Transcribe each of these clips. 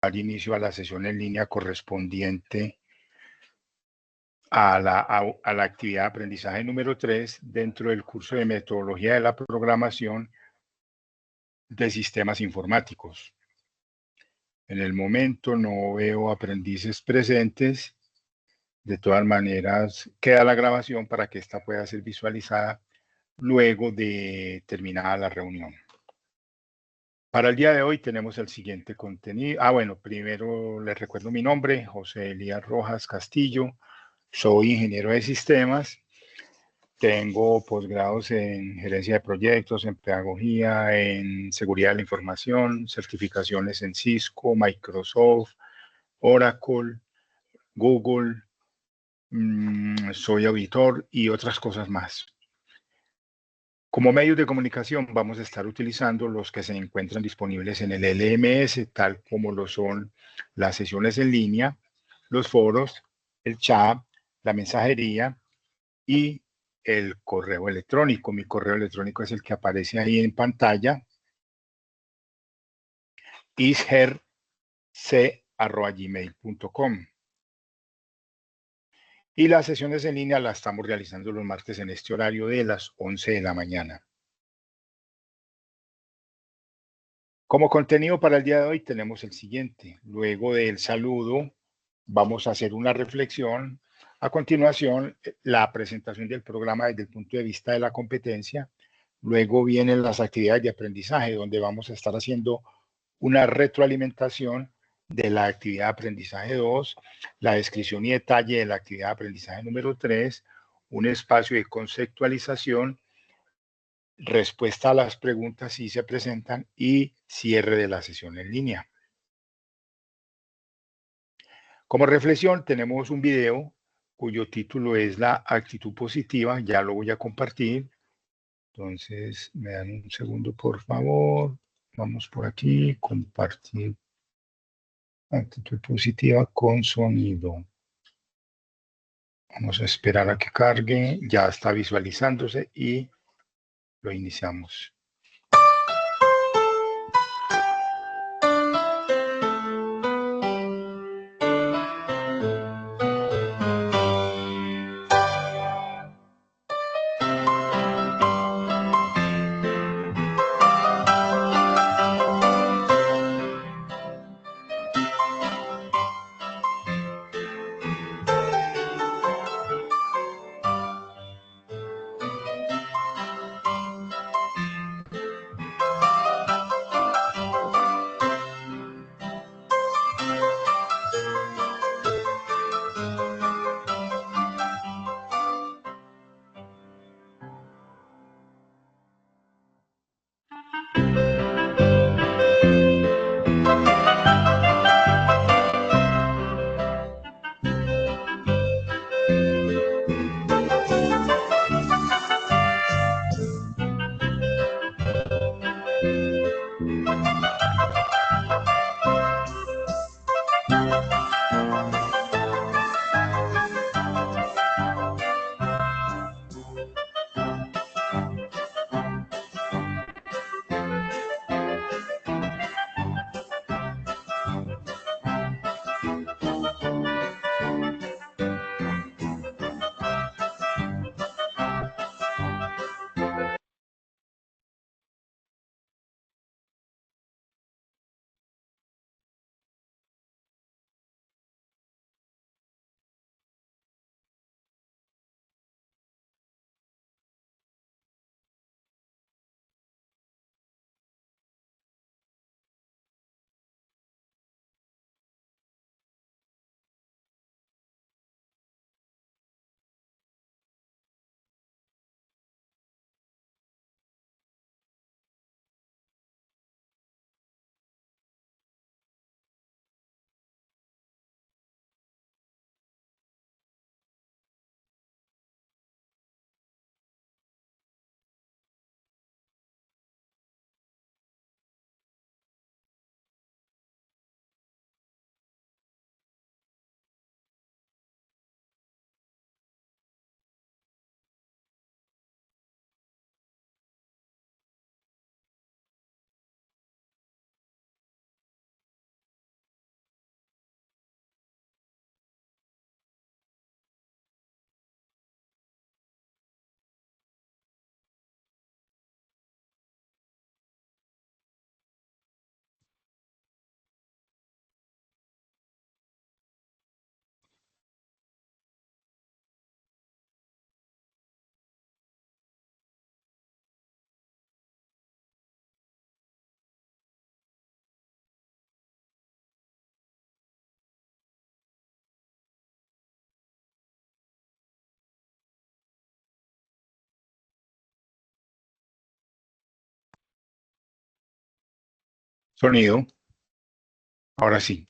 dar inicio a la sesión en línea correspondiente a la actividad de aprendizaje número 3 dentro del curso de metodología de la programación de sistemas informáticos. En el momento no veo aprendices presentes. De todas maneras, queda la grabación para que esta pueda ser visualizada luego de terminada la reunión. Para el día de hoy tenemos el siguiente contenido. Bueno, primero les recuerdo mi nombre, José Elías Rojas Castillo. Soy ingeniero de sistemas. Tengo posgrados en gerencia de proyectos, en pedagogía, en seguridad de la información, certificaciones en Cisco, Microsoft, Oracle, Google. Soy auditor y otras cosas más. Como medios de comunicación vamos a estar utilizando los que se encuentran disponibles en el LMS, tal como lo son las sesiones en línea, los foros, el chat, la mensajería y el correo electrónico. Mi correo electrónico es el que aparece ahí en pantalla, isherc@gmail.com. Y las sesiones en línea las estamos realizando los martes en este horario de las 11 de la mañana. Como contenido para el día de hoy tenemos el siguiente. Luego del saludo vamos a hacer una reflexión. A continuación, la presentación del programa desde el punto de vista de la competencia. Luego vienen las actividades de aprendizaje, donde vamos a estar haciendo una retroalimentación de la actividad de aprendizaje 2, la descripción y detalle de la actividad de aprendizaje número 3, un espacio de conceptualización, respuesta a las preguntas si se presentan y cierre de la sesión en línea. Como reflexión tenemos un video cuyo título es la actitud positiva, ya lo voy a compartir. Entonces, me dan un segundo, por favor. Vamos por aquí, compartir actitud positiva con sonido. Vamos a esperar a que cargue, ya está visualizándose y lo iniciamos. Sonido. Ahora sí,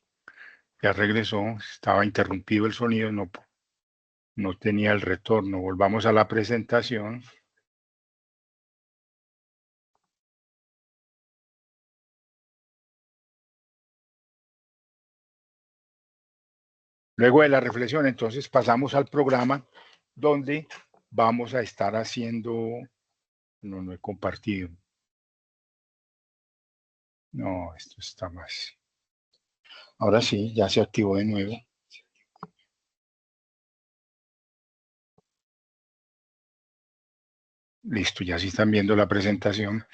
ya regresó. Estaba interrumpido el sonido, no tenía el retorno. Volvamos a la presentación. Luego de la reflexión, entonces pasamos al programa donde vamos a estar haciendo... No he compartido. No, esto está más. Ahora sí, ya se activó de nuevo. Listo, ya sí están viendo la presentación.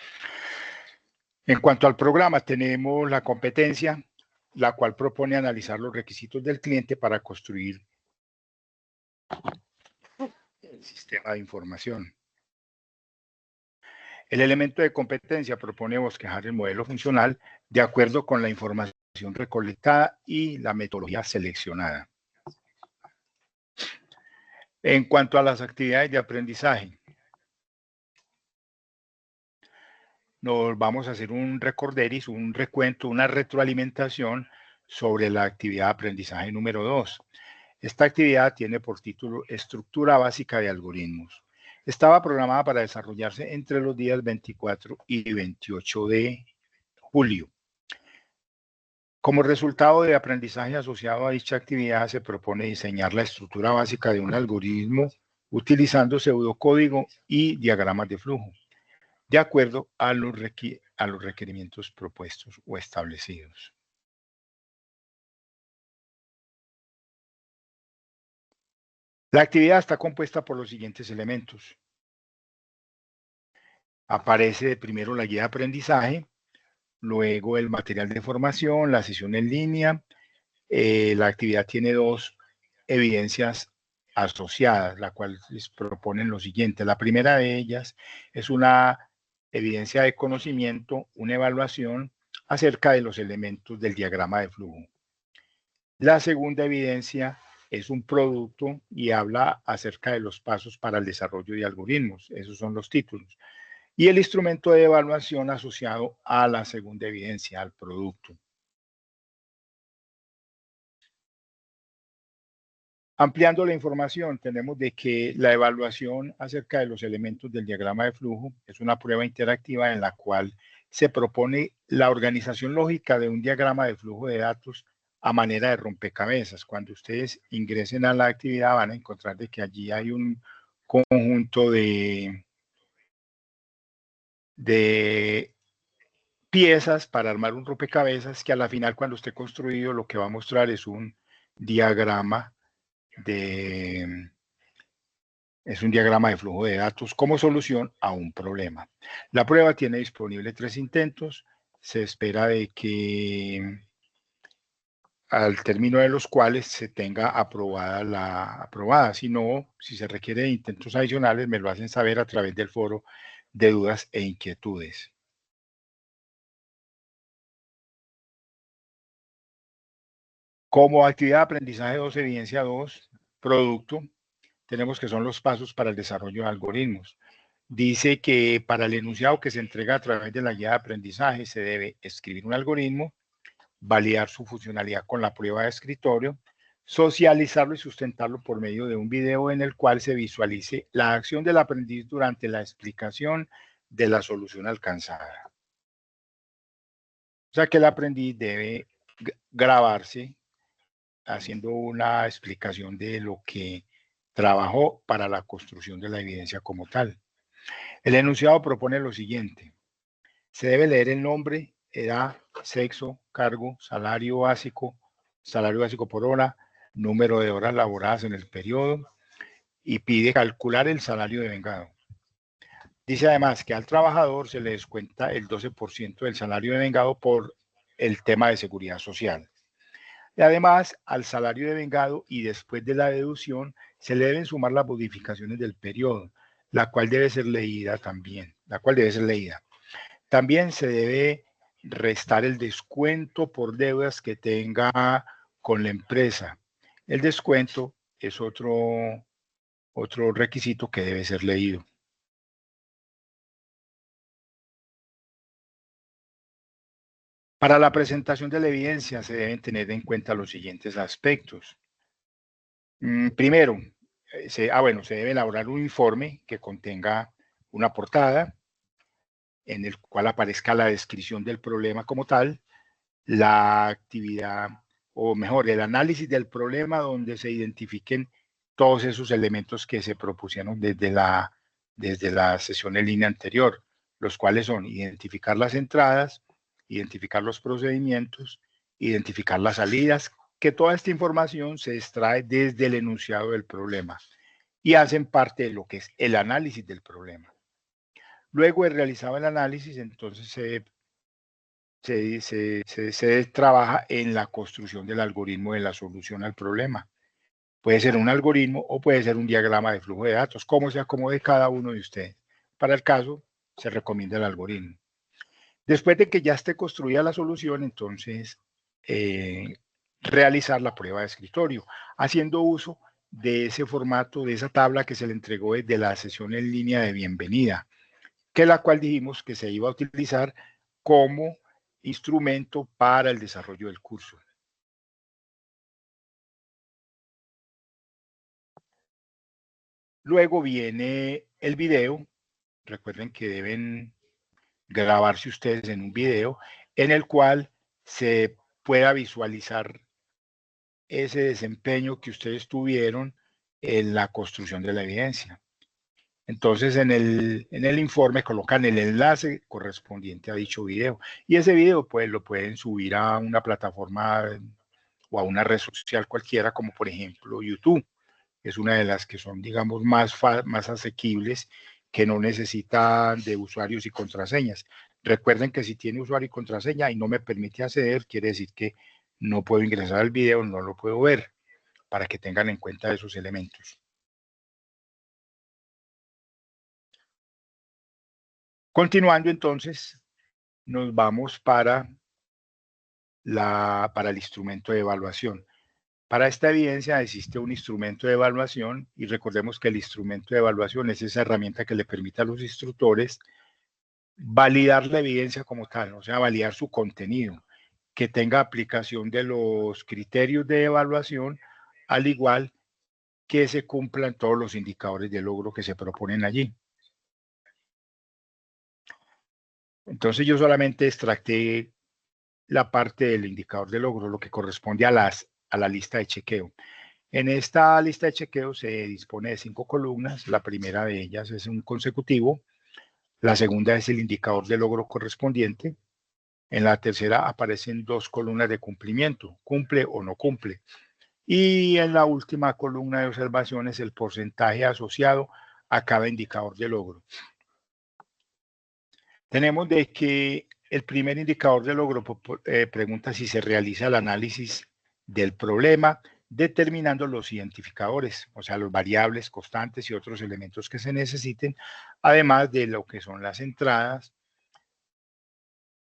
En cuanto al programa, tenemos la competencia, la cual propone analizar los requisitos del cliente para construir el sistema de información. El elemento de competencia propone bosquejar el modelo funcional de acuerdo con la información recolectada y la metodología seleccionada. En cuanto a las actividades de aprendizaje, nos vamos a hacer un recorderis, un recuento, una retroalimentación sobre la actividad de aprendizaje número 2. Esta actividad tiene por título Estructura básica de algoritmos. Estaba programada para desarrollarse entre los días 24 y 28 de julio. Como resultado de aprendizaje asociado a dicha actividad, se propone diseñar la estructura básica de un algoritmo utilizando pseudocódigo y diagramas de flujo, de acuerdo a los requerimientos propuestos o establecidos. La actividad está compuesta por los siguientes elementos. Aparece primero la guía de aprendizaje, luego el material de formación, la sesión en línea. La actividad tiene dos evidencias asociadas, la cual les proponen lo siguiente. La primera de ellas es una evidencia de conocimiento, una evaluación acerca de los elementos del diagrama de flujo. La segunda evidencia es un producto y habla acerca de los pasos para el desarrollo de algoritmos. Esos son los títulos. Y el instrumento de evaluación asociado a la segunda evidencia, al producto. Ampliando la información, tenemos de que la evaluación acerca de los elementos del diagrama de flujo es una prueba interactiva en la cual se propone la organización lógica de un diagrama de flujo de datos a manera de rompecabezas. Cuando ustedes ingresen a la actividad van a encontrar de que allí hay un conjunto de piezas para armar un rompecabezas que a la final cuando esté construido lo que va a mostrar es un diagrama de flujo de datos como solución a un problema. La prueba tiene disponible 3 intentos. Se espera de que al término de los cuales se tenga aprobada la aprobada. Si no, si se requiere de intentos adicionales, me lo hacen saber a través del foro de dudas e inquietudes. Como actividad de aprendizaje 2, evidencia 2, producto, tenemos que son los pasos para el desarrollo de algoritmos. Dice que para el enunciado que se entrega a través de la guía de aprendizaje se debe escribir un algoritmo, validar su funcionalidad con la prueba de escritorio, socializarlo y sustentarlo por medio de un video en el cual se visualice la acción del aprendiz durante la explicación de la solución alcanzada. O sea que el aprendiz debe grabarse haciendo una explicación de lo que trabajó para la construcción de la evidencia como tal. El enunciado propone lo siguiente. Se debe leer el nombre, edad, sexo, cargo, salario básico por hora, número de horas laboradas en el periodo y pide calcular el salario de vengado. Dice además que al trabajador se le descuenta el 12% del salario de vengado por el tema de seguridad social. Y además, al salario de vengado y después de la deducción, se le deben sumar las modificaciones del periodo, la cual debe ser leída también, También se debe restar el descuento por deudas que tenga con la empresa. El descuento es otro requisito que debe ser leído. Para la presentación de la evidencia se deben tener en cuenta los siguientes aspectos. Primero, se debe elaborar un informe que contenga una portada en el cual aparezca la descripción del problema como tal, la actividad, o mejor, el análisis del problema donde se identifiquen todos esos elementos que se propusieron desde la sesión en línea anterior, los cuales son identificar las entradas, identificar los procedimientos, identificar las salidas, que toda esta información se extrae desde el enunciado del problema y hacen parte de lo que es el análisis del problema. Luego de realizado el análisis, entonces se trabaja en la construcción del algoritmo de la solución al problema. Puede ser un algoritmo o puede ser un diagrama de flujo de datos, como se acomode cada uno de ustedes. Para el caso, se recomienda el algoritmo. Después de que ya esté construida la solución, entonces realizar la prueba de escritorio, haciendo uso de ese formato, de esa tabla que se le entregó desde la sesión en línea de bienvenida, que la cual dijimos que se iba a utilizar como instrumento para el desarrollo del curso. Luego viene el video. Recuerden que deben grabarse ustedes en un video en el cual se pueda visualizar ese desempeño que ustedes tuvieron en la construcción de la evidencia. Entonces, en el informe colocan el enlace correspondiente a dicho video. Y ese video, pues, lo pueden subir a una plataforma o a una red social cualquiera, como por ejemplo YouTube. Es una de las que son, digamos, más asequibles, que no necesitan de usuarios y contraseñas. Recuerden que si tiene usuario y contraseña y no me permite acceder, quiere decir que no puedo ingresar al video, no lo puedo ver, para que tengan en cuenta esos elementos. Continuando entonces, nos vamos para el instrumento de evaluación. Para esta evidencia existe un instrumento de evaluación y recordemos que el instrumento de evaluación es esa herramienta que le permite a los instructores validar la evidencia como tal, o sea, validar su contenido, que tenga aplicación de los criterios de evaluación, al igual que se cumplan todos los indicadores de logro que se proponen allí. Entonces yo solamente extracté la parte del indicador de logro, lo que corresponde a la lista de chequeo. En esta lista de chequeo se dispone de 5 columnas. La primera de ellas es un consecutivo. La segunda es el indicador de logro correspondiente. En la tercera aparecen 2 columnas de cumplimiento, cumple o no cumple. Y en la última columna de observaciones, el porcentaje asociado a cada indicador de logro. Tenemos de que el primer indicador de logro pregunta si se realiza el análisis del problema, determinando los identificadores, o sea, los variables, constantes y otros elementos que se necesiten, además de lo que son las entradas,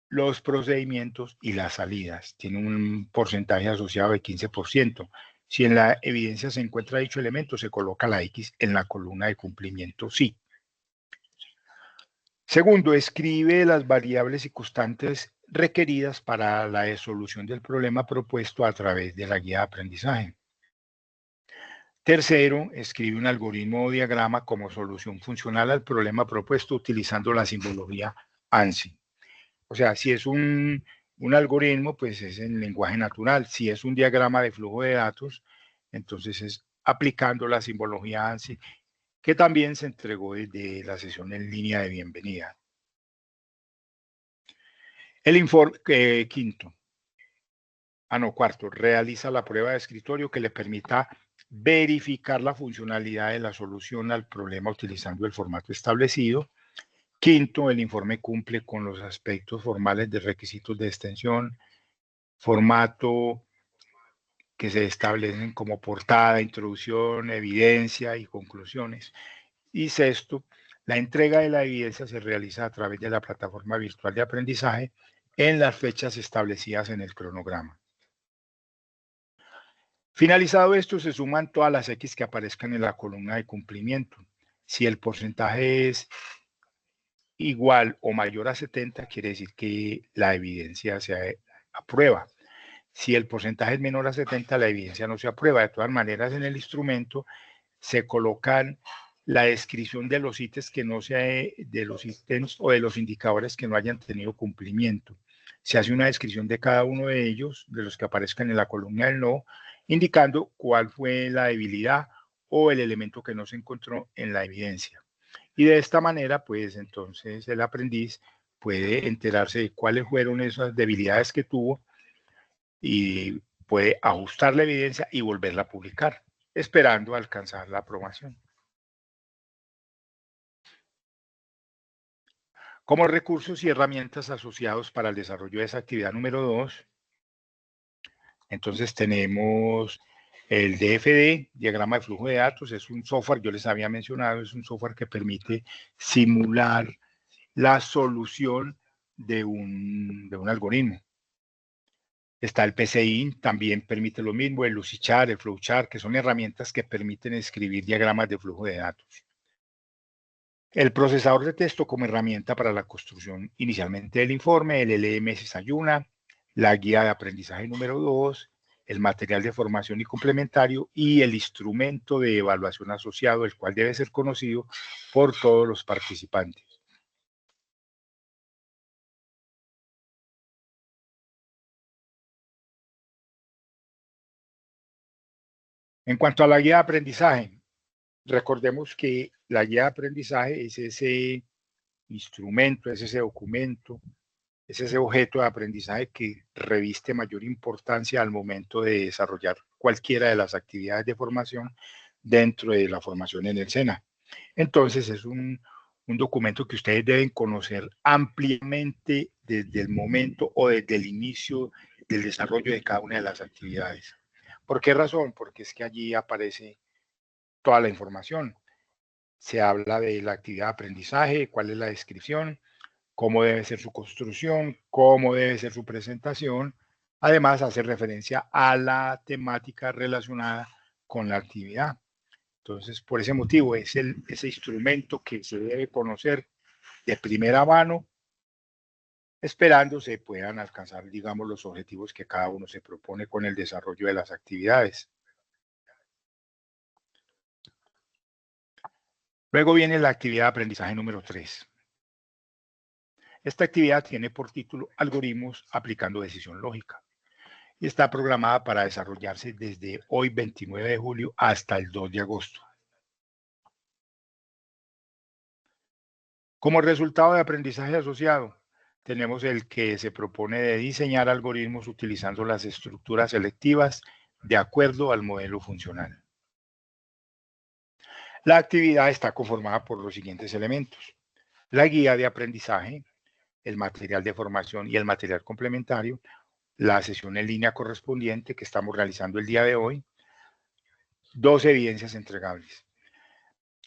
los procedimientos y las salidas. Tiene un porcentaje asociado de 15%. Si en la evidencia se encuentra dicho elemento, se coloca la X en la columna de cumplimiento sí. Segundo, escribe las variables y constantes requeridas para la solución del problema propuesto a través de la guía de aprendizaje. Tercero, escribe un algoritmo o diagrama como solución funcional al problema propuesto utilizando la simbología ANSI. O sea, si es un algoritmo, pues es en lenguaje natural. Si es un diagrama de flujo de datos, entonces es aplicando la simbología ANSI, que también se entregó desde la sesión en línea de bienvenida. El informe cuarto, realiza la prueba de escritorio que le permita verificar la funcionalidad de la solución al problema utilizando el formato establecido. Quinto, el informe cumple con los aspectos formales de requisitos de extensión, formato que se establecen como portada, introducción, evidencia y conclusiones. Y sexto, la entrega de la evidencia se realiza a través de la plataforma virtual de aprendizaje en las fechas establecidas en el cronograma. Finalizado esto, se suman todas las X que aparezcan en la columna de cumplimiento. Si el porcentaje es igual o mayor a 70, quiere decir que la evidencia se ha aprueba. Si el porcentaje es menor a 70, la evidencia no se aprueba. De todas maneras, en el instrumento se colocan la descripción de los ítems que no sea de los ítems o de los indicadores que no hayan tenido cumplimiento. Se hace una descripción de cada uno de ellos, de los que aparezcan en la columna del no, indicando cuál fue la debilidad o el elemento que no se encontró en la evidencia. Y de esta manera, pues entonces el aprendiz puede enterarse de cuáles fueron esas debilidades que tuvo y puede ajustar la evidencia y volverla a publicar, esperando alcanzar la aprobación. Como recursos y herramientas asociados para el desarrollo de esa actividad número 2, entonces tenemos el DFD, diagrama de flujo de datos, es un software, yo les había mencionado, es un software que permite simular la solución de un algoritmo. Está el PCI, también permite lo mismo, el Lucidchart, el Flowchart, que son herramientas que permiten escribir diagramas de flujo de datos. El procesador de texto como herramienta para la construcción inicialmente del informe, el LMS Sayuna, la guía de aprendizaje número 2, el material de formación y complementario y el instrumento de evaluación asociado, el cual debe ser conocido por todos los participantes. En cuanto a la guía de aprendizaje, recordemos que la guía de aprendizaje es ese instrumento, es ese documento, es ese objeto de aprendizaje que reviste mayor importancia al momento de desarrollar cualquiera de las actividades de formación dentro de la formación en el SENA. Entonces es un documento que ustedes deben conocer ampliamente desde el momento o desde el inicio del desarrollo de cada una de las actividades. ¿Por qué razón? Porque es que allí aparece toda la información. Se habla de la actividad de aprendizaje, cuál es la descripción, cómo debe ser su construcción, cómo debe ser su presentación. Además, hace referencia a la temática relacionada con la actividad. Entonces, por ese motivo, es ese instrumento que se debe conocer de primera mano, esperando se puedan alcanzar, digamos, los objetivos que cada uno se propone con el desarrollo de las actividades. Luego viene la actividad de aprendizaje número 3. Esta actividad tiene por título Algoritmos aplicando decisión lógica y está programada para desarrollarse desde hoy, 29 de julio, hasta el 2 de agosto. Como resultado de aprendizaje asociado, tenemos el que se propone de diseñar algoritmos utilizando las estructuras selectivas de acuerdo al modelo funcional. La actividad está conformada por los siguientes elementos: la guía de aprendizaje, el material de formación y el material complementario, la sesión en línea correspondiente que estamos realizando el día de hoy, 2 evidencias entregables.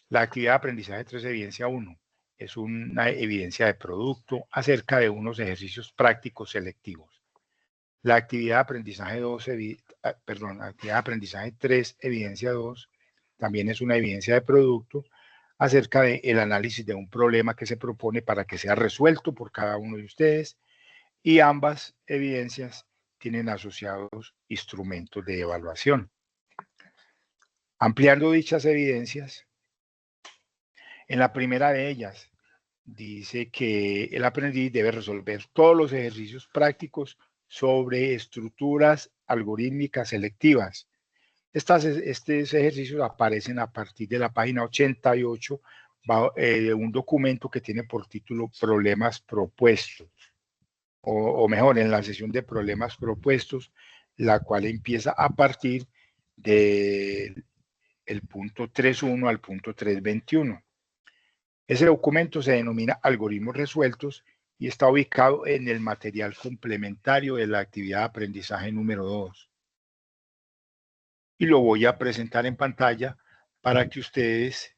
La actividad de aprendizaje 3, evidencia 1, es una evidencia de producto acerca de unos ejercicios prácticos selectivos. La actividad de aprendizaje 2, actividad de aprendizaje 3, evidencia 2, también es una evidencia de producto acerca del análisis de un problema que se propone para que sea resuelto por cada uno de ustedes, y ambas evidencias tienen asociados instrumentos de evaluación. Ampliando dichas evidencias, en la primera de ellas dice que el aprendiz debe resolver todos los ejercicios prácticos sobre estructuras algorítmicas selectivas. Estos ejercicios aparecen a partir de la página 88 de un documento que tiene por título Problemas propuestos, o mejor, en la sesión de problemas propuestos, la cual empieza a partir del punto 3.1 al punto 3.21. Ese documento se denomina Algoritmos Resueltos y está ubicado en el material complementario de la actividad de aprendizaje número 2. Y lo voy a presentar en pantalla para que ustedes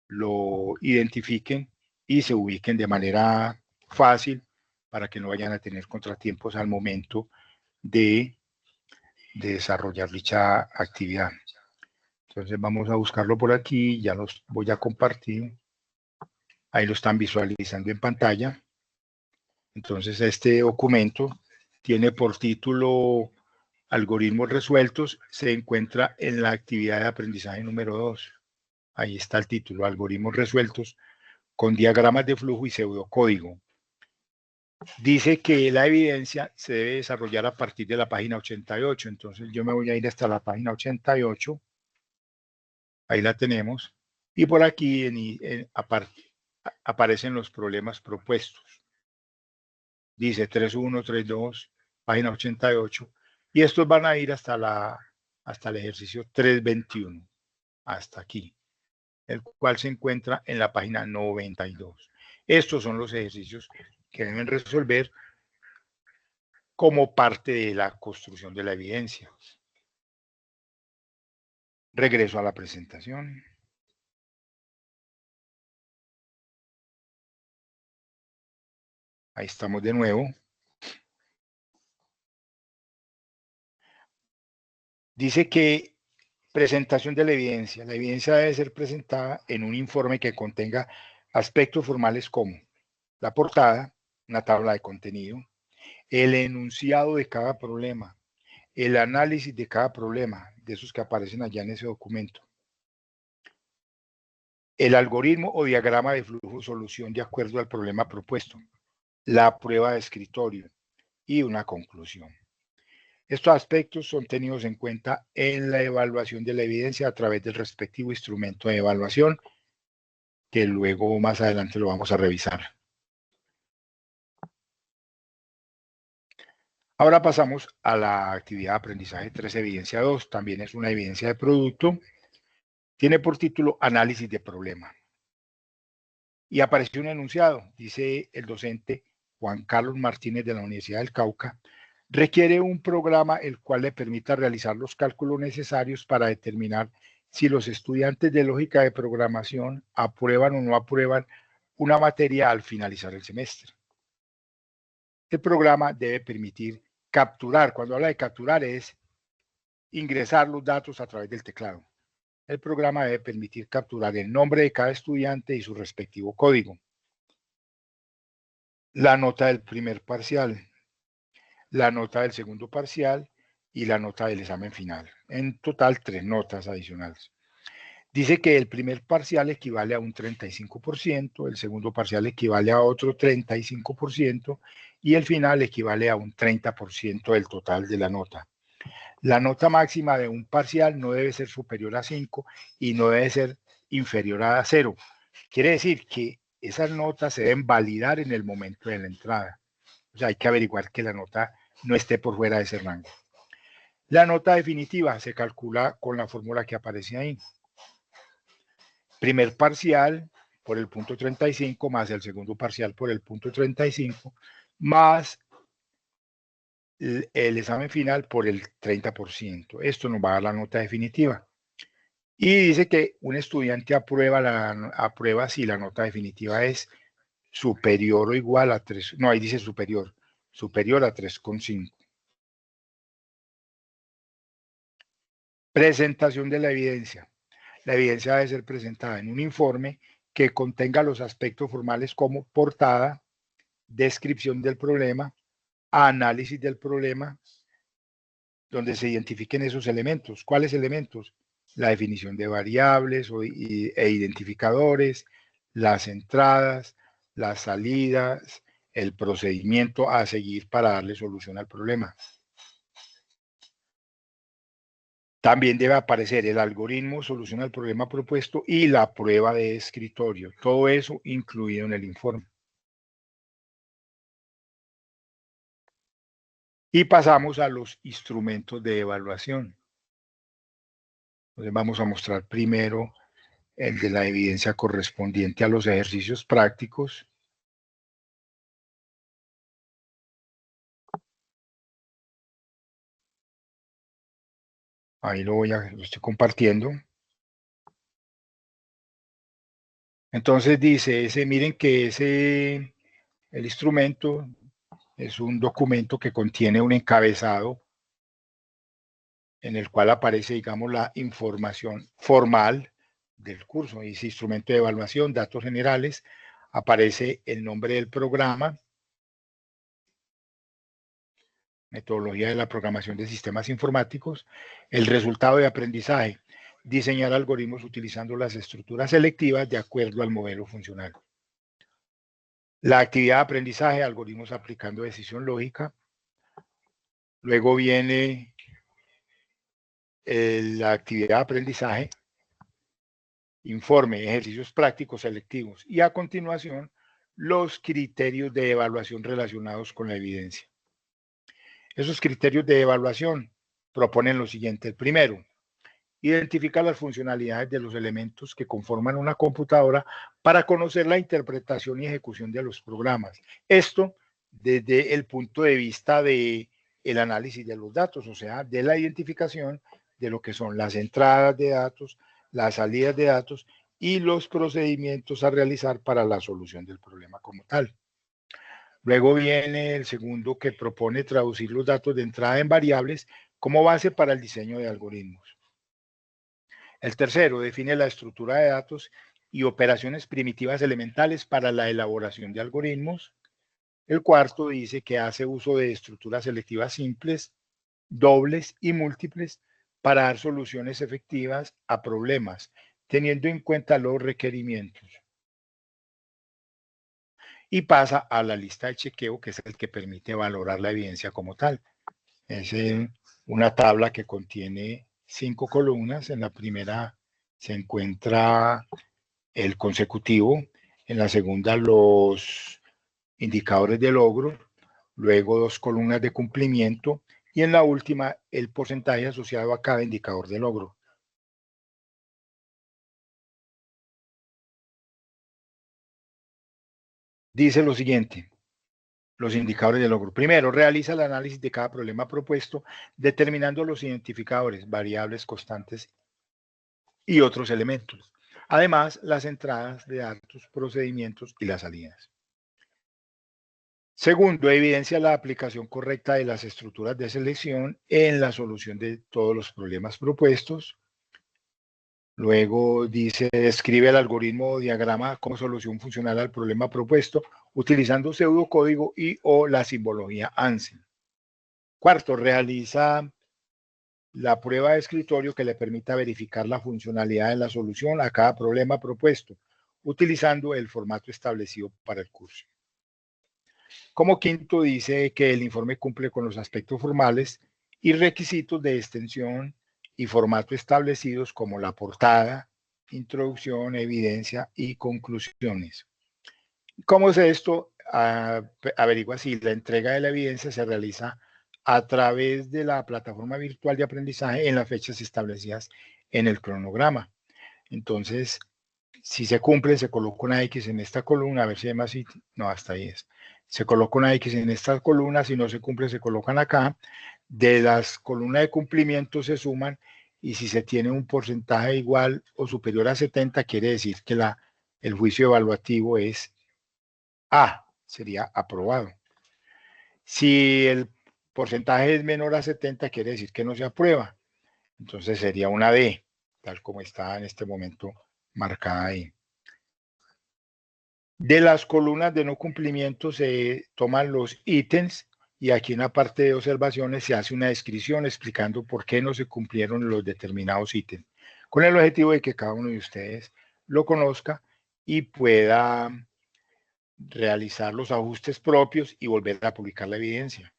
lo identifiquen y se ubiquen de manera fácil para que no vayan a tener contratiempos al momento de desarrollar dicha actividad. Entonces vamos a buscarlo por aquí, ya los voy a compartir. Ahí lo están visualizando en pantalla. Entonces este documento tiene por título Algoritmos resueltos, se encuentra en la actividad de aprendizaje número 2. Ahí está el título, Algoritmos resueltos con diagramas de flujo y pseudocódigo. Dice que la evidencia se debe desarrollar a partir de la página 88. Entonces yo me voy a ir hasta la página 88. Ahí la tenemos. Y por aquí aparecen los problemas propuestos. Dice 3.1, 3.2, página 88. Y estos van a ir hasta el ejercicio 3.21. Hasta aquí. El cual se encuentra en la página 92. Estos son los ejercicios que deben resolver como parte de la construcción de la evidencia. Regreso a la presentación. Ahí estamos de nuevo. Dice que presentación de la evidencia. La evidencia debe ser presentada en un informe que contenga aspectos formales como la portada, una tabla de contenido, el enunciado de cada problema, el análisis de cada problema, de esos que aparecen allá en ese documento, el algoritmo o diagrama de flujo solución de acuerdo al problema propuesto, la prueba de escritorio y una conclusión. Estos aspectos son tenidos en cuenta en la evaluación de la evidencia a través del respectivo instrumento de evaluación, que luego más adelante lo vamos a revisar. Ahora pasamos a la actividad de aprendizaje 3, evidencia 2. También es una evidencia de producto. Tiene por título Análisis de problema. Y apareció un enunciado, dice el docente Juan Carlos Martínez de la Universidad del Cauca, requiere un programa el cual le permita realizar los cálculos necesarios para determinar si los estudiantes de lógica de programación aprueban o no aprueban una materia al finalizar el semestre. El programa debe permitir capturar, cuando habla de capturar es ingresar los datos a través del teclado. El programa debe permitir capturar el nombre de cada estudiante y su respectivo código, la nota del primer parcial, la nota del segundo parcial y la nota del examen final. En total, 3 notas adicionales. Dice que el primer parcial equivale a un 35%, el segundo parcial equivale a otro 35% y el final equivale a un 30% del total de la nota. La nota máxima de un parcial no debe ser superior a 5 y no debe ser inferior a 0. Quiere decir que esas notas se deben validar en el momento de la entrada. O sea, hay que averiguar que la nota no esté por fuera de ese rango. La nota definitiva se calcula con la fórmula que aparece ahí. Primer parcial por el punto 35 más el segundo parcial por el punto 35 más el examen final por el 30%. Esto nos va a dar la nota definitiva. Y dice que un estudiante aprueba si la nota definitiva es superior o igual a 3, no, ahí dice superior a 3,5. Presentación de la evidencia. La evidencia debe ser presentada en un informe que contenga los aspectos formales como portada, descripción del problema, análisis del problema, donde se identifiquen esos elementos. ¿Cuáles elementos? La definición de variables e identificadores, las entradas, las salidas, el procedimiento a seguir para darle solución al problema. También debe aparecer el algoritmo, solución al problema propuesto y la prueba de escritorio. Todo eso incluido en el informe. Y pasamos a los instrumentos de evaluación. Entonces vamos a mostrar primero el de la evidencia correspondiente a los ejercicios prácticos. Ahí lo estoy compartiendo. Entonces dice, miren que el instrumento es un documento que contiene un encabezado en el cual aparece, digamos, la información formal del curso. Dice instrumento de evaluación, datos generales, aparece el nombre del programa, metodología de la programación de sistemas informáticos. El resultado de aprendizaje, diseñar algoritmos utilizando las estructuras selectivas de acuerdo al modelo funcional. La actividad de aprendizaje, algoritmos aplicando decisión lógica. Luego viene la actividad de aprendizaje, informe, ejercicios prácticos selectivos y a continuación los criterios de evaluación relacionados con la evidencia. Esos criterios de evaluación proponen lo siguiente. El primero, identificar las funcionalidades de los elementos que conforman una computadora para conocer la interpretación y ejecución de los programas. Esto desde el punto de vista del análisis de los datos, o sea, de la identificación de lo que son las entradas de datos, las salidas de datos y los procedimientos a realizar para la solución del problema como tal. Luego viene el segundo, que propone traducir los datos de entrada en variables como base para el diseño de algoritmos. El tercero, define la estructura de datos y operaciones primitivas elementales para la elaboración de algoritmos. El cuarto dice que hace uso de estructuras selectivas simples, dobles y múltiples para dar soluciones efectivas a problemas, teniendo en cuenta los requerimientos. Y pasa a la lista de chequeo, que es el que permite valorar la evidencia como tal. Es una tabla que contiene 5 columnas. En la primera se encuentra el consecutivo, en la segunda los indicadores de logro, luego 2 columnas de cumplimiento y en la última el porcentaje asociado a cada indicador de logro. Dice lo siguiente, los indicadores de logro. Primero, realiza el análisis de cada problema propuesto, determinando los identificadores, variables, constantes y otros elementos. Además, las entradas de datos, procedimientos y las salidas. Segundo, evidencia la aplicación correcta de las estructuras de selección en la solución de todos los problemas propuestos. Luego dice, describe el algoritmo o diagrama como solución funcional al problema propuesto utilizando pseudocódigo y o la simbología ANSI. Cuarto, realiza la prueba de escritorio que le permita verificar la funcionalidad de la solución a cada problema propuesto, utilizando el formato establecido para el curso. Como quinto, dice que el informe cumple con los aspectos formales y requisitos de extensión y formato establecidos como la portada, introducción, evidencia y conclusiones. ¿Cómo es esto? Averigua si la entrega de la evidencia se realiza a través de la plataforma virtual de aprendizaje en las fechas establecidas en el cronograma. Entonces, si se cumple, se coloca una X en esta columna, a ver si hay más sitio. No, hasta ahí es. Se coloca una X en esta columna, si no se cumple, se colocan acá. De las columnas de cumplimiento se suman y si se tiene un porcentaje igual o superior a 70, quiere decir que el juicio evaluativo es A, sería aprobado. Si el porcentaje es menor a 70, quiere decir que no se aprueba. Entonces sería una D, tal como está en este momento marcada ahí. De las columnas de no cumplimiento se toman los ítems y aquí en la parte de observaciones se hace una descripción explicando por qué no se cumplieron los determinados ítems, con el objetivo de que cada uno de ustedes lo conozca y pueda realizar los ajustes propios y volver a publicar la evidencia.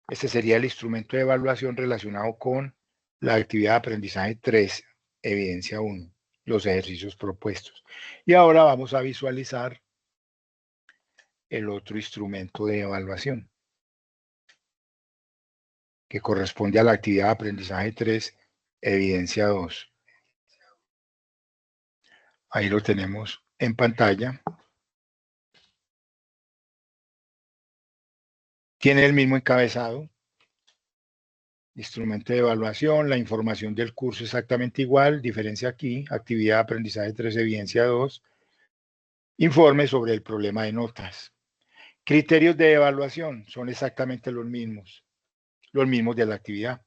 Este sería el instrumento de evaluación relacionado con la actividad de aprendizaje 3, evidencia 1, los ejercicios propuestos. Y ahora vamos a visualizar el otro instrumento de evaluación, que corresponde a la actividad de aprendizaje 3, evidencia 2. Ahí lo tenemos en pantalla. Tiene el mismo encabezado. Instrumento de evaluación, la información del curso exactamente igual, diferencia aquí, actividad de aprendizaje 3, evidencia 2. Informe sobre el problema de notas. Criterios de evaluación son exactamente los mismos de la actividad.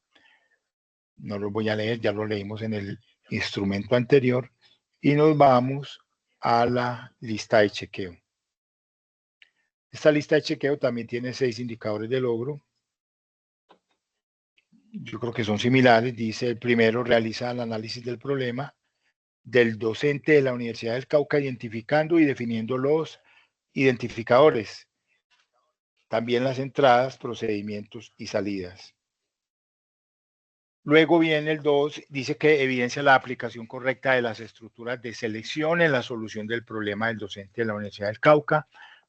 No los voy a leer, ya los leímos en el instrumento anterior y nos vamos a la lista de chequeo. Esta lista de chequeo también tiene 6 indicadores de logro. Yo creo que son similares. Dice, el primero, realiza el análisis del problema del docente de la Universidad del Cauca, identificando y definiendo los identificadores. También las entradas, procedimientos y salidas. Luego viene el 2, dice que evidencia la aplicación correcta de las estructuras de selección en la solución del problema del docente de la Universidad del Cauca.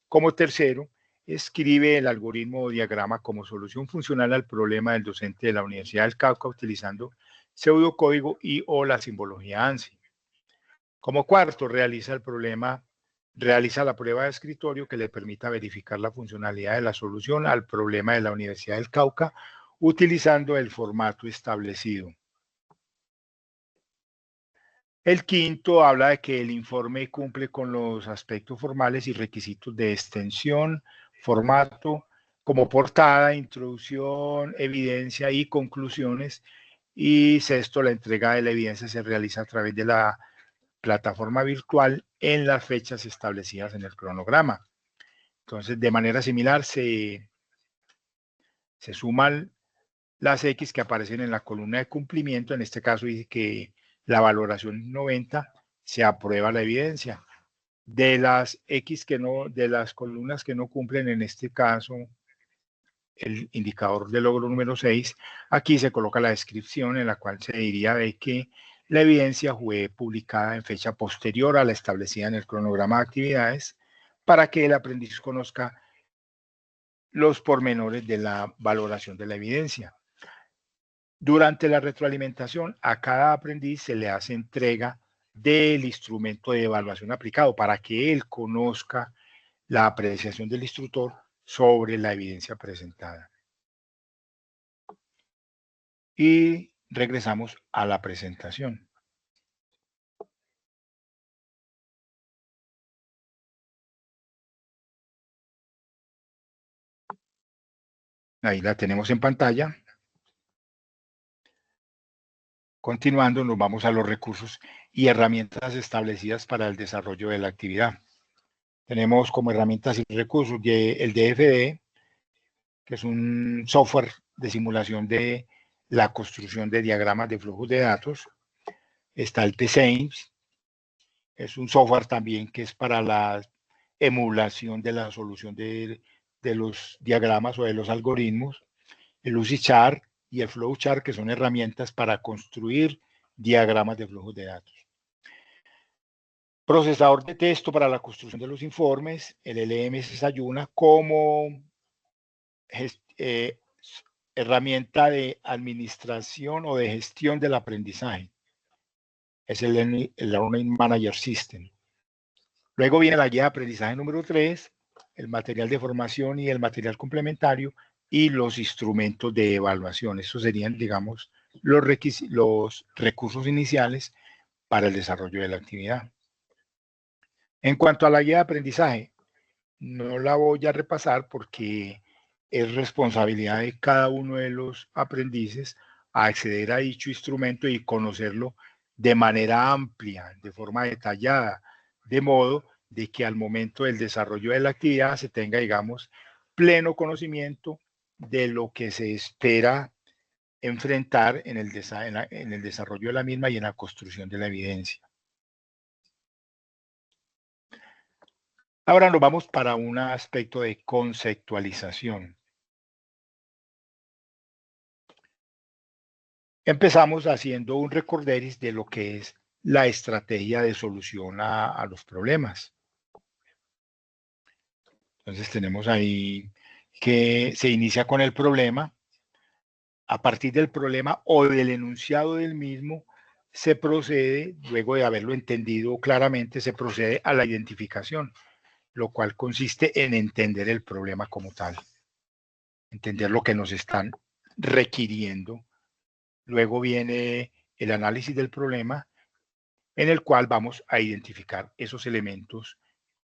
Como tercero, escribe el algoritmo o diagrama como solución funcional al problema del docente de la Universidad del Cauca utilizando pseudocódigo y o la simbología ANSI. Como cuarto, realiza la prueba de escritorio que le permita verificar la funcionalidad de la solución al problema de la Universidad del Cauca utilizando el formato establecido. El quinto habla de que el informe cumple con los aspectos formales y requisitos de extensión, formato, como portada, introducción, evidencia y conclusiones. Y sexto, la entrega de la evidencia se realiza a través de la plataforma virtual en las fechas establecidas en el cronograma. Entonces, de manera similar, se suman las X que aparecen en la columna de cumplimiento. En este caso dice que la valoración 90 se aprueba la evidencia. De las X que no, de las columnas que no cumplen, en este caso, el indicador de logro número 6, aquí se coloca la descripción en la cual se diría de que la evidencia fue publicada en fecha posterior a la establecida en el cronograma de actividades para que el aprendiz conozca los pormenores de la valoración de la evidencia. Durante la retroalimentación, a cada aprendiz se le hace entrega del instrumento de evaluación aplicado para que él conozca la apreciación del instructor sobre la evidencia presentada. Y regresamos a la presentación. Ahí la tenemos en pantalla. Continuando, nos vamos a los recursos y herramientas establecidas para el desarrollo de la actividad. Tenemos como herramientas y recursos el DFD, que es un software de simulación de la construcción de diagramas de flujos de datos. Está el TSAMES, es un software también que es para la emulación de la solución de los diagramas o de los algoritmos. El Lucidchart y el Flowchart, que son herramientas para construir diagramas de flujos de datos. Procesador de texto para la construcción de los informes, el LMS Sayuna como herramienta de administración o de gestión del aprendizaje. Es el Learning Manager System. Luego viene la guía de aprendizaje número 3, el material de formación y el material complementario y los instrumentos de evaluación. Estos serían, digamos, los recursos iniciales para el desarrollo de la actividad. En cuanto a la guía de aprendizaje, no la voy a repasar porque es responsabilidad de cada uno de los aprendices acceder a dicho instrumento y conocerlo de manera amplia, de forma detallada, de modo de que al momento del desarrollo de la actividad se tenga, digamos, pleno conocimiento de lo que se espera enfrentar en el desarrollo de la misma y en la construcción de la evidencia. Ahora nos vamos para un aspecto de conceptualización. Empezamos haciendo un recorderis de lo que es la estrategia de solución a los problemas. Entonces tenemos ahí que se inicia con el problema. A partir del problema o del enunciado del mismo, se procede, luego de haberlo entendido claramente, se procede a la identificación, lo cual consiste en entender el problema como tal, entender lo que nos están requiriendo. Luego viene el análisis del problema, en el cual vamos a identificar esos elementos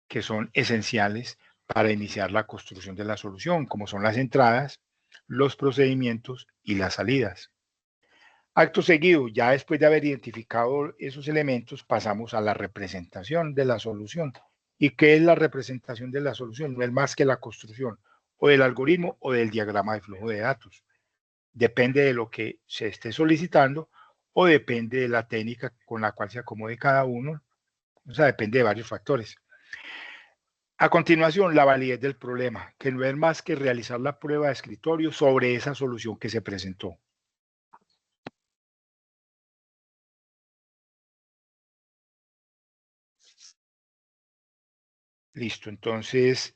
que son esenciales para iniciar la construcción de la solución, como son las entradas, los procedimientos y las salidas. Acto seguido, ya después de haber identificado esos elementos, pasamos a la representación de la solución ¿Y qué es la representación de la solución? No es más que la construcción o del algoritmo o del diagrama de flujo de datos. Depende de lo que se esté solicitando o depende de la técnica con la cual se acomode cada uno. O sea, depende de varios factores. A continuación, la validez del problema, que no es más que realizar la prueba de escritorio sobre esa solución que se presentó. Listo, entonces,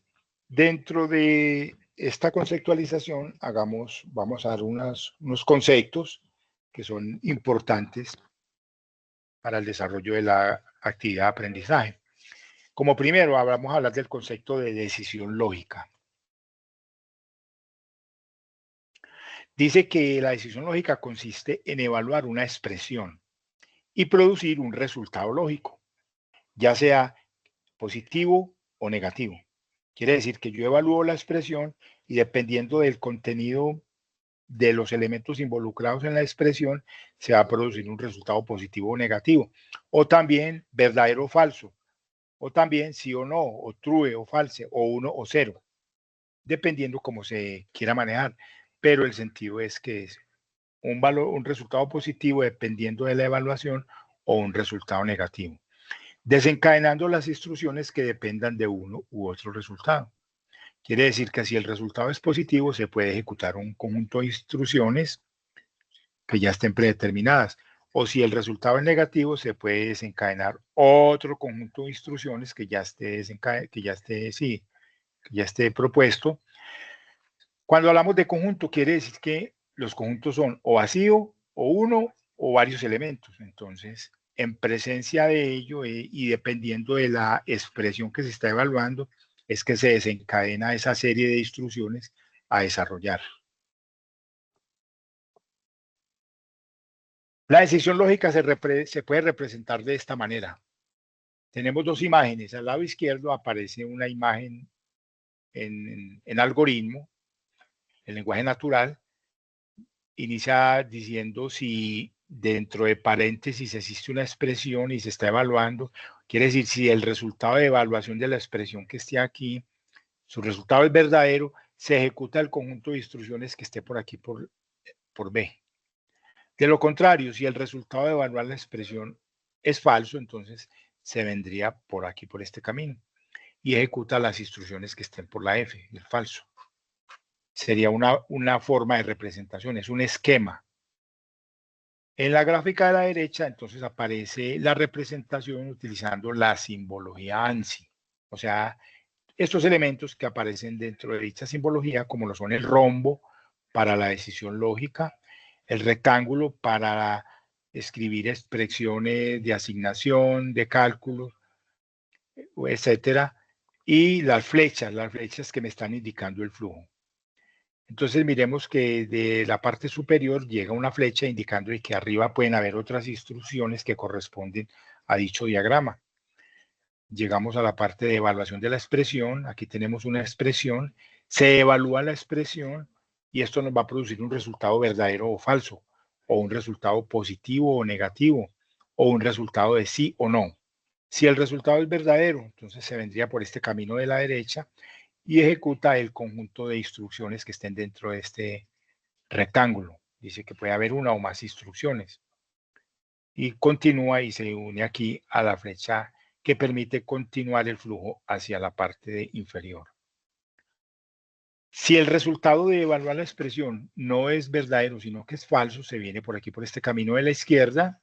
dentro de esta conceptualización, vamos a dar unos conceptos que son importantes para el desarrollo de la actividad de aprendizaje. Como primero, vamos a hablar del concepto de decisión lógica. Dice que la decisión lógica consiste en evaluar una expresión y producir un resultado lógico, ya sea positivo o negativo. Quiere decir que yo evalúo la expresión y dependiendo del contenido de los elementos involucrados en la expresión, se va a producir un resultado positivo o negativo. O también verdadero o falso. O también sí o no, o true o false, o 1 o 0, dependiendo cómo se quiera manejar. Pero el sentido es que es un resultado positivo dependiendo de la evaluación o un resultado negativo, desencadenando las instrucciones que dependan de uno u otro resultado. Quiere decir que si el resultado es positivo, se puede ejecutar un conjunto de instrucciones que ya estén predeterminadas. O si el resultado es negativo, se puede desencadenar otro conjunto de instrucciones que ya esté propuesto. Cuando hablamos de conjunto, quiere decir que los conjuntos son o vacío, o uno, o varios elementos. Entonces, en presencia de ello y dependiendo de la expresión que se está evaluando, es que se desencadena esa serie de instrucciones a desarrollar. La decisión lógica se puede representar de esta manera. Tenemos dos imágenes. Al lado izquierdo aparece una imagen en algoritmo, en lenguaje natural. Inicia diciendo si dentro de paréntesis existe una expresión y se está evaluando. Quiere decir, si el resultado de evaluación de la expresión que esté aquí, su resultado es verdadero, se ejecuta el conjunto de instrucciones que esté por aquí por B. De lo contrario, si el resultado de evaluar la expresión es falso, entonces se vendría por aquí, por este camino, y ejecuta las instrucciones que estén por la F, el falso. Sería una forma de representación, es un esquema. En la gráfica de la derecha, entonces aparece la representación utilizando la simbología ANSI. O sea, estos elementos que aparecen dentro de dicha simbología, como lo son el rombo para la decisión lógica, el rectángulo para escribir expresiones de asignación, de cálculo, etcétera, y las flechas que me están indicando el flujo. Entonces miremos que de la parte superior llega una flecha indicando que arriba pueden haber otras instrucciones que corresponden a dicho diagrama. Llegamos a la parte de evaluación de la expresión. Aquí tenemos una expresión. Se evalúa la expresión y esto nos va a producir un resultado verdadero o falso, o un resultado positivo o negativo, o un resultado de sí o no. Si el resultado es verdadero, entonces se vendría por este camino de la derecha y ejecuta el conjunto de instrucciones que estén dentro de este rectángulo. Dice que puede haber una o más instrucciones. Y continúa y se une aquí a la flecha que permite continuar el flujo hacia la parte inferior. Si el resultado de evaluar la expresión no es verdadero, sino que es falso, se viene por aquí, por este camino de la izquierda,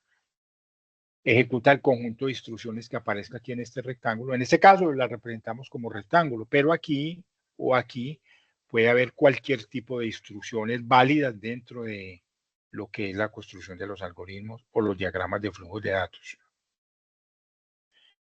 ejecuta el conjunto de instrucciones que aparezca aquí en este rectángulo. En este caso la representamos como rectángulo, pero aquí o aquí puede haber cualquier tipo de instrucciones válidas dentro de lo que es la construcción de los algoritmos o los diagramas de flujos de datos.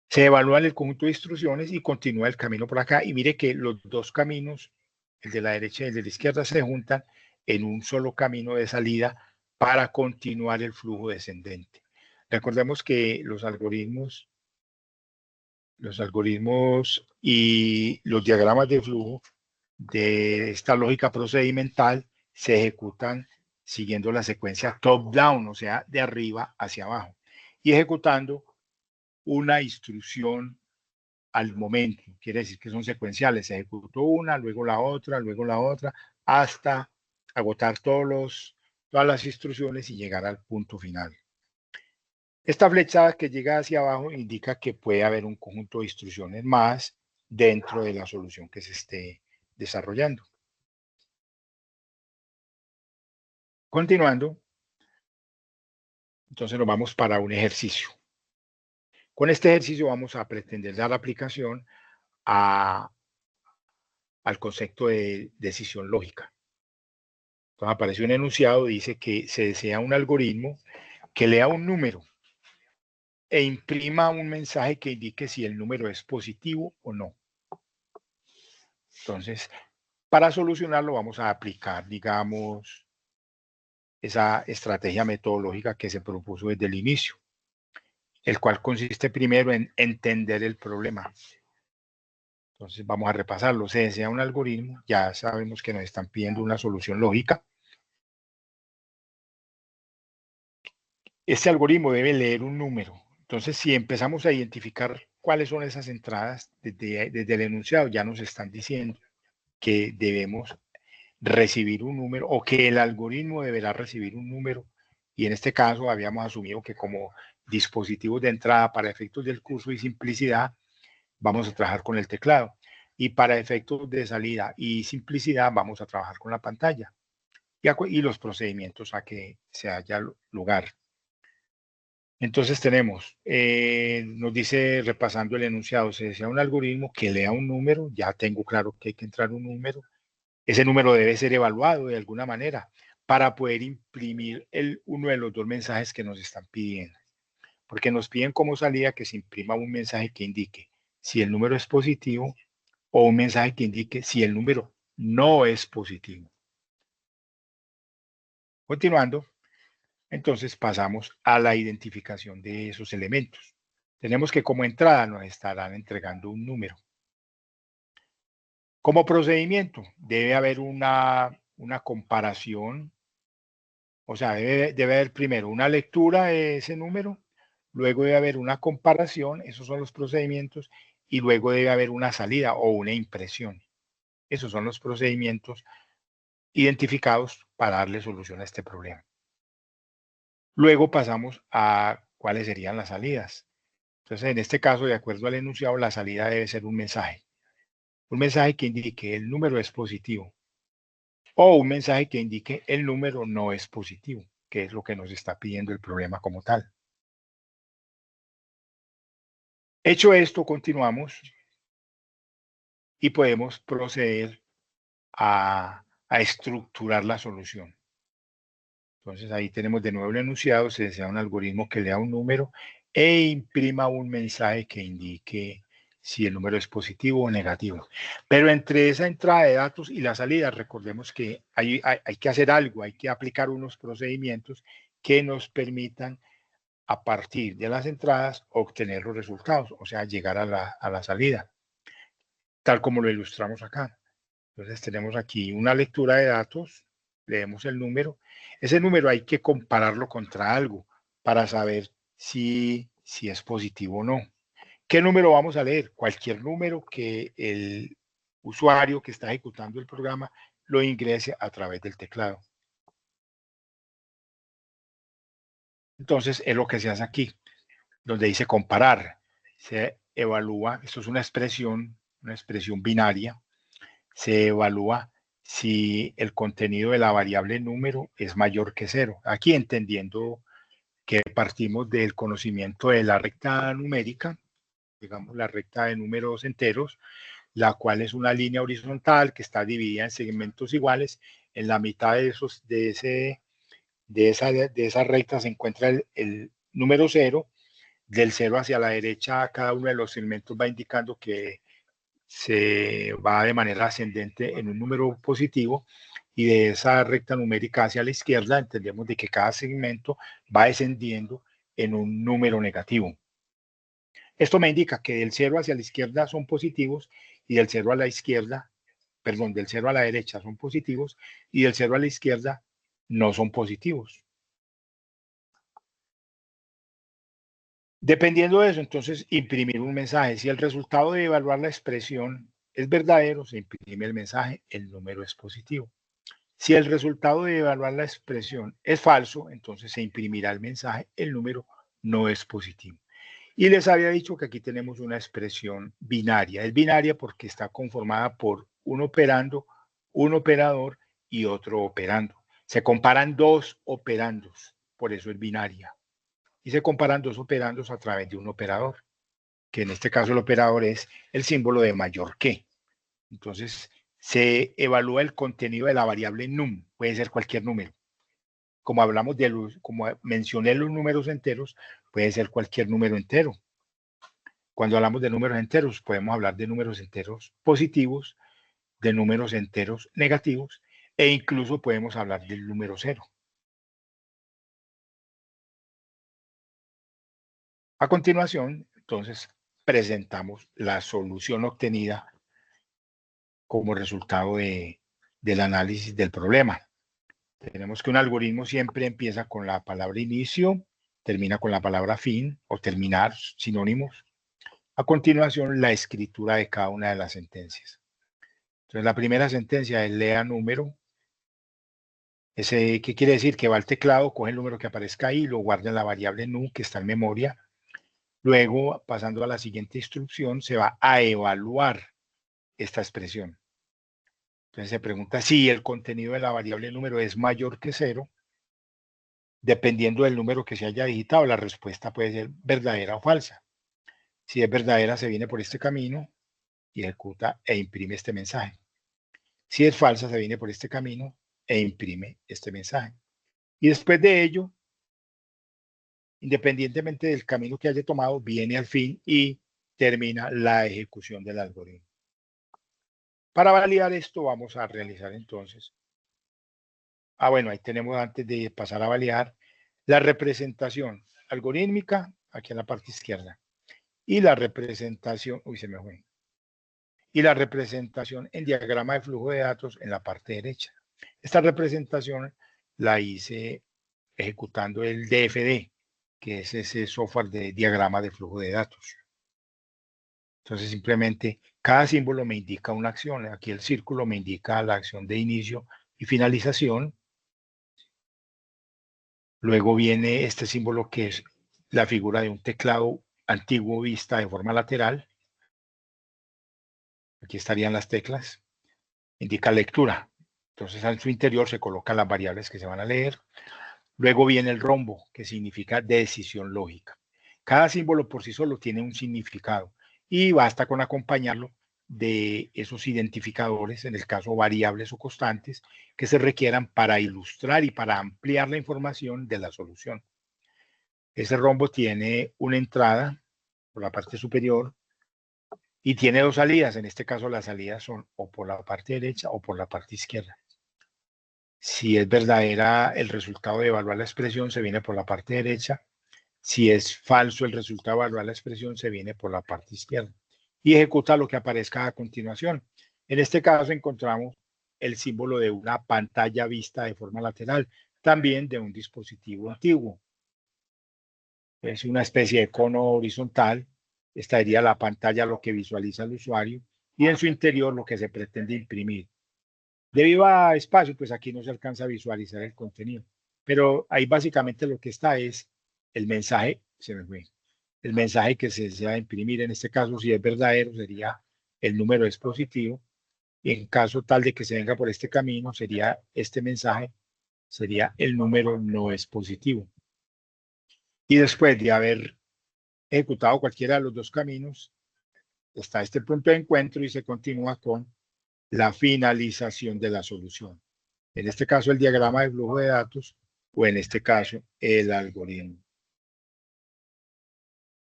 Se evalúa el conjunto de instrucciones y continúa el camino por acá. Y mire que los dos caminos, el de la derecha y el de la izquierda, se juntan en un solo camino de salida para continuar el flujo descendente. Recordemos que los algoritmos y los diagramas de flujo de esta lógica procedimental se ejecutan siguiendo la secuencia top-down, o sea, de arriba hacia abajo, y ejecutando una instrucción al momento. Quiere decir que son secuenciales. Se ejecutó una, luego la otra, hasta agotar todas las instrucciones y llegar al punto final. Esta flecha que llega hacia abajo indica que puede haber un conjunto de instrucciones más dentro de la solución que se esté desarrollando. Continuando, entonces nos vamos para un ejercicio. Con este ejercicio vamos a pretender dar aplicación al concepto de decisión lógica. Entonces aparece un enunciado, dice que se desea un algoritmo que lea un número e imprima un mensaje que indique si el número es positivo o no. Entonces, para solucionarlo vamos a aplicar, digamos, esa estrategia metodológica que se propuso desde el inicio, el cual consiste primero en entender el problema. Entonces vamos a repasarlo. Se desea un algoritmo, ya sabemos que nos están pidiendo una solución lógica. Este algoritmo debe leer un número. Entonces, si empezamos a identificar cuáles son esas entradas desde el enunciado, ya nos están diciendo que debemos recibir un número o que el algoritmo deberá recibir un número. Y en este caso habíamos asumido que como dispositivos de entrada para efectos del curso y simplicidad, vamos a trabajar con el teclado. Y para efectos de salida y simplicidad, vamos a trabajar con la pantalla y los procedimientos a que se haya lugar. Entonces tenemos, nos dice repasando el enunciado, se desea un algoritmo que lea un número, ya tengo claro que hay que entrar un número, ese número debe ser evaluado de alguna manera para poder imprimir uno de los dos mensajes que nos están pidiendo, porque nos piden como salida que se imprima un mensaje que indique si el número es positivo o un mensaje que indique si el número no es positivo. Continuando, entonces pasamos a la identificación de esos elementos. Tenemos que como entrada nos estarán entregando un número. Como procedimiento debe haber una comparación, o sea, debe haber primero una lectura de ese número, luego debe haber una comparación, esos son los procedimientos, y luego debe haber una salida o una impresión. Esos son los procedimientos identificados para darle solución a este problema. Luego pasamos a cuáles serían las salidas. Entonces, en este caso, de acuerdo al enunciado, la salida debe ser un mensaje. Un mensaje que indique el número es positivo. O un mensaje que indique el número no es positivo, que es lo que nos está pidiendo el problema como tal. Hecho esto, continuamos y podemos proceder a estructurar la solución. Entonces ahí tenemos de nuevo el enunciado, se desea un algoritmo que lea un número e imprima un mensaje que indique si el número es positivo o negativo. Pero entre esa entrada de datos y la salida, recordemos que hay que hacer algo, hay que aplicar unos procedimientos que nos permitan a partir de las entradas obtener los resultados, o sea, llegar a la salida, tal como lo ilustramos acá. Entonces tenemos aquí una lectura de datos, leemos el número. Ese número hay que compararlo contra algo para saber si es positivo o no. ¿Qué número vamos a leer? Cualquier número que el usuario que está ejecutando el programa lo ingrese a través del teclado. Entonces es lo que se hace aquí, donde dice comparar. Se evalúa, esto es una expresión binaria, se evalúa si el contenido de la variable número es mayor que 0. Aquí entendiendo que partimos del conocimiento de la recta numérica, digamos la recta de números enteros, la cual es una línea horizontal que está dividida en segmentos iguales. En la mitad de esa recta se encuentra el número 0. Del 0 hacia la derecha, cada uno de los segmentos va indicando que se va de manera ascendente en un número positivo, y de esa recta numérica hacia la izquierda entendemos de que cada segmento va descendiendo en un número negativo. Esto me indica que del 0 hacia la izquierda son positivos y del 0 a la izquierda, perdón, del 0 a la derecha son positivos y del 0 a la izquierda no son positivos. Dependiendo de eso, entonces, imprimir un mensaje. Si el resultado de evaluar la expresión es verdadero, se imprime el mensaje, el número es positivo. Si el resultado de evaluar la expresión es falso, entonces se imprimirá el mensaje, el número no es positivo. Y les había dicho que aquí tenemos una expresión binaria. Es binaria porque está conformada por un operando, un operador y otro operando. Se comparan dos operandos, por eso es binaria. Y se comparan dos operandos a través de un operador, que en este caso el operador es el símbolo de mayor que. Entonces, se evalúa el contenido de la variable num, puede ser cualquier número. Como hablamos de los, como mencioné los números enteros, puede ser cualquier número entero. Cuando hablamos de números enteros, podemos hablar de números enteros positivos, de números enteros negativos, e incluso podemos hablar del número cero. A continuación, entonces, presentamos la solución obtenida como resultado del análisis del problema. Tenemos que un algoritmo siempre empieza con la palabra inicio, termina con la palabra fin o terminar, sinónimos. A continuación, la escritura de cada una de las sentencias. Entonces, la primera sentencia es lea número. ¿Qué quiere decir? Que va al teclado, coge el número que aparezca ahí, lo guarda en la variable num que está en memoria. Luego, pasando a la siguiente instrucción, se va a evaluar esta expresión. Entonces se pregunta si el contenido de la variable número es mayor que 0. Dependiendo del número que se haya digitado, la respuesta puede ser verdadera o falsa. Si es verdadera, se viene por este camino y ejecuta e imprime este mensaje. Si es falsa, se viene por este camino e imprime este mensaje. Y después de ello, independientemente del camino que haya tomado, viene al fin y termina la ejecución del algoritmo. Para validar esto, vamos a realizar entonces. Bueno, ahí tenemos, antes de pasar a validar, la representación algorítmica aquí en la parte izquierda. Y la representación, se me fue. Y la representación en diagrama de flujo de datos en la parte derecha. Esta representación la hice ejecutando el DFD, que es ese software de diagrama de flujo de datos. Entonces, simplemente cada símbolo me indica una acción. Aquí el círculo me indica la acción de inicio y finalización. Luego viene este símbolo que es la figura de un teclado antiguo vista de forma lateral. Aquí estarían las teclas. Indica lectura. Entonces, en su interior se colocan las variables que se van a leer. Luego viene el rombo, que significa decisión lógica. Cada símbolo por sí solo tiene un significado y basta con acompañarlo de esos identificadores, en el caso variables o constantes, que se requieran para ilustrar y para ampliar la información de la solución. Ese rombo tiene una entrada por la parte superior y tiene dos salidas. En este caso, las salidas son o por la parte derecha o por la parte izquierda. Si es verdadera el resultado de evaluar la expresión, se viene por la parte derecha. Si es falso el resultado de evaluar la expresión, se viene por la parte izquierda. Y ejecuta lo que aparezca a continuación. En este caso encontramos el símbolo de una pantalla vista de forma lateral, también de un dispositivo antiguo. Es una especie de cono horizontal. Esta sería la pantalla, lo que visualiza el usuario, y en su interior lo que se pretende imprimir. Debido a espacio, pues aquí no se alcanza a visualizar el contenido. Pero ahí básicamente lo que está es el mensaje, se me fue, el mensaje que se desea imprimir. En este caso, si es verdadero, sería el número es positivo. Y en caso tal de que se venga por este camino, sería este mensaje, sería el número no es positivo. Y después de haber ejecutado cualquiera de los dos caminos, está este punto de encuentro y se continúa con la finalización de la solución. En este caso, el diagrama de flujo de datos, o en este caso, el algoritmo.